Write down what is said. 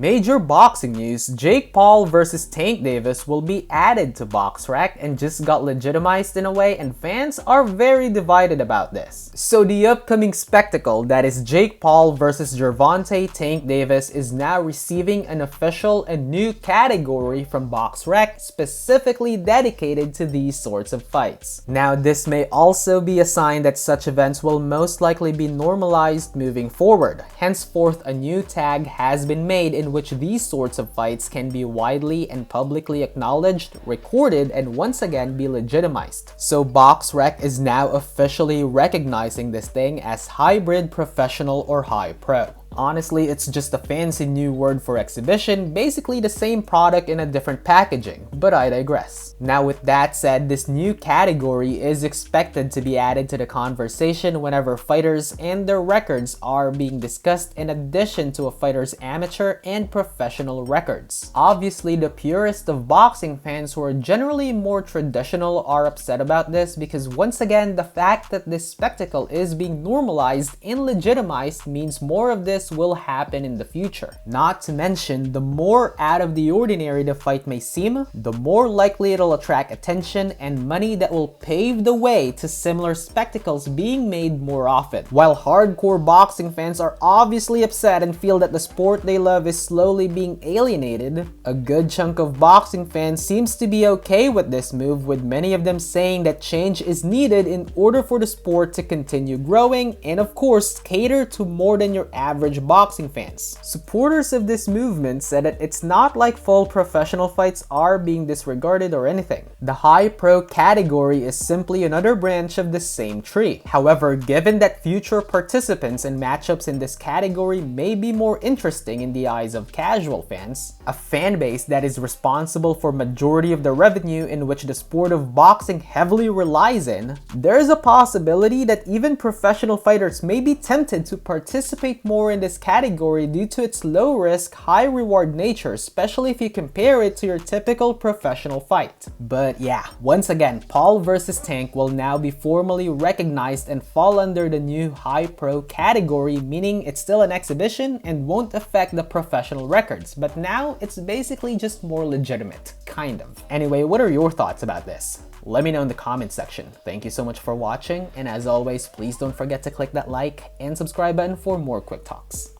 Major boxing news: Jake Paul versus Tank Davis will be added to BoxRec and just got legitimized in a way, and fans are very divided about this. So the upcoming spectacle, that is Jake Paul versus Gervonta Tank Davis, is now receiving an official and new category from BoxRec specifically dedicated to these sorts of fights. Now this may also be a sign that such events will most likely be normalized moving forward. Henceforth, a new tag has been made in which these sorts of fights can be widely and publicly acknowledged, recorded, and once again be legitimized. So BoxRec is now officially recognizing this thing as hybrid professional or high pro. Honestly, it's just a fancy new word for exhibition, basically the same product in a different packaging, but I digress. Now with that said, this new category is expected to be added to the conversation whenever fighters and their records are being discussed, in addition to a fighter's amateur and professional records. Obviously, the purest of boxing fans who are generally more traditional are upset about this because once again, the fact that this spectacle is being normalized and legitimized means more of this will happen in the future. Not to mention, the more out of the ordinary the fight may seem, the more likely it'll attract attention and money that will pave the way to similar spectacles being made more often. While hardcore boxing fans are obviously upset and feel that the sport they love is slowly being alienated, a good chunk of boxing fans seems to be okay with this move, with many of them saying that change is needed in order for the sport to continue growing and of course cater to more than your average boxing fans. Supporters of this movement said that it's not like full professional fights are being disregarded or anything. The high pro category is simply another branch of the same tree. However, given that future participants and matchups in this category may be more interesting in the eyes of casual fans, a fan base that is responsible for majority of the revenue in which the sport of boxing heavily relies in, there is a possibility that even professional fighters may be tempted to participate more in this category due to its low risk, high reward nature, especially if you compare it to your typical professional fight. But yeah, once again, Paul versus Tank will now be formally recognized and fall under the new high pro category, meaning it's still an exhibition and won't affect the professional records, but now it's basically just more legitimate, kind of. Anyway, what are your thoughts about this? Let me know in the comment section. Thank you so much for watching, and as always, please don't forget to click that like and subscribe button for more quick talks.